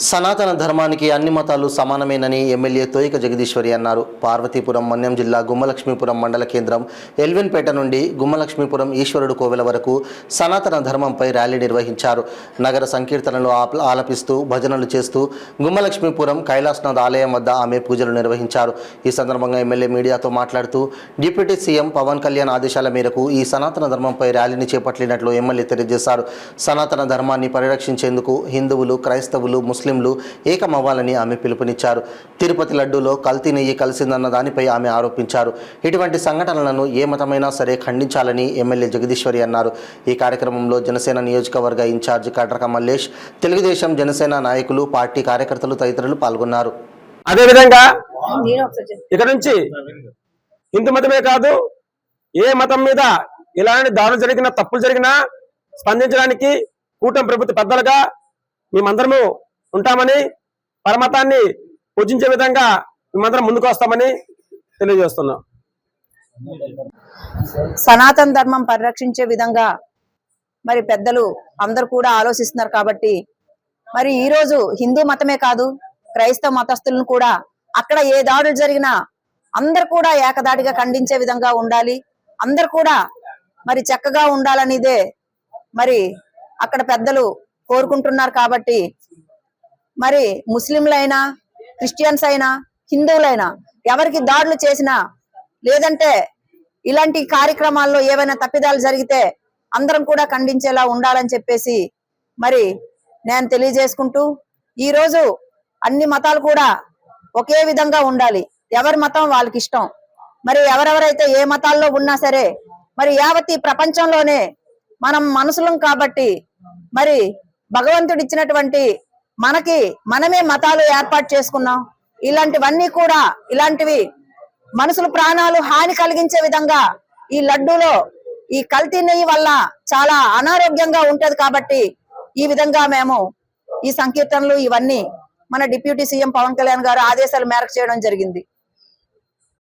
సనాతన ధర్మానికి అన్ని మతాలు సమానమేనని ఎమ్మెల్యే తోయిక జగదీశ్వరి అన్నారు. పార్వతీపురం మన్యం జిల్లా గుమ్మలక్ష్మీపురం మండల కేంద్రం ఎల్విన్పేట నుండి గుమ్మలక్ష్మీపురం ఈశ్వరుడు కోవెల వరకు సనాతన ధర్మంపై ర్యాలీ నిర్వహించారు. నగర సంకీర్తనలు ఆలపిస్తూ భజనలు చేస్తూ గుమ్మలక్ష్మీపురం కైలాసనాథ్ ఆలయం వద్ద ఆమె పూజలు నిర్వహించారు. ఈ సందర్భంగా ఎమ్మెల్యే మీడియాతో మాట్లాడుతూ డిప్యూటీ సీఎం పవన్ కళ్యాణ్ ఆదేశాల మేరకు ఈ సనాతన ధర్మంపై ర్యాలీని చేపట్టినట్లు ఎమ్మెల్యే తెలియజేశారు. సనాతన ధర్మాన్ని పరిరక్షించేందుకు హిందువులు, క్రైస్తవులు, ముస్లింలు ఏకమవ్వాలని ఆమె పిలుపునిచ్చారు. తిరుపతి లడ్డూలో కల్తీ నెయ్యి కలిసిందన్న దానిపై ఆమె ఆరోపించారు. ఇటువంటి సంఘటనలను ఏ మతమైనా సరే ఖండించాలని ఎమ్మెల్యే జగదీశ్వరి అన్నారు. ఈ కార్యక్రమంలో జనసేన నియోజకవర్గ ఇన్ఛార్జ్ కడ్రక మల్లేష్, తెలుగుదేశం జనసేన నాయకులు, పార్టీ కార్యకర్తలు తదితరులు పాల్గొన్నారు. అదేవిధంగా ఇక్కడ నుంచి హిందూ మతమే కాదు ఏ మతం మీద ఇలాంటి దాడులు జరిగినా, తప్పులు జరిగినా స్పందించడానికి కూటమి ప్రభుత్వ పెద్దలుగా మేమందరము ఉంటామని, పరమతాన్ని పూజించే విధంగా మేమందరం ముందుకు వస్తామని తెలియజేస్తున్నాం. సనాతన ధర్మం పరిరక్షించే విధంగా మరి పెద్దలు అందరూ కూడా ఆలోచిస్తున్నారు. కాబట్టి మరి ఈరోజు హిందూ మతమే కాదు క్రైస్తవ మతస్థులను కూడా అక్కడ ఏ దాడులు జరిగినా అందరు కూడా ఏకదాటిగా ఖండించే విధంగా ఉండాలి. అందరు కూడా మరి చక్కగా ఉండాలనిదే మరి అక్కడ పెద్దలు కోరుకుంటున్నారు. కాబట్టి మరి ముస్లింలైనా, క్రిస్టియన్స్ అయినా, హిందువులైనా ఎవరికి దాడులు చేసినా లేదంటే ఇలాంటి కార్యక్రమాల్లో ఏవైనా తప్పిదాలు జరిగితే అందరం కూడా ఖండించేలా ఉండాలని చెప్పేసి మరి నేను తెలియజేసుకుంటూ, ఈరోజు అన్ని మతాలు కూడా ఒకే విధంగా ఉండాలి. ఎవరి మతం వాళ్ళకి ఇష్టం. మరి ఎవరెవరైతే ఏ మతాల్లో ఉన్నా సరే మరి యావత్ ప్రపంచంలోనే మనం మనుషులం కాబట్టి మరి భగవంతుడు ఇచ్చినటువంటి మనమే మతాలు ఏర్పాటు చేసుకున్నాం. ఇలాంటివన్నీ కూడా ఇలాంటివి మనుషుల ప్రాణాలు హాని కలిగించే విధంగా ఈ లడ్డూలో ఈ కల్తీ నెయ్యి వల్ల చాలా అనారోగ్యంగా ఉంటది. కాబట్టి ఈ విధంగా మేము ఈ సంకీర్తనలు ఇవన్నీ మన డిప్యూటీ సీఎం పవన్ కళ్యాణ్ గారు ఆదేశాల మేరకు చేయడం జరిగింది.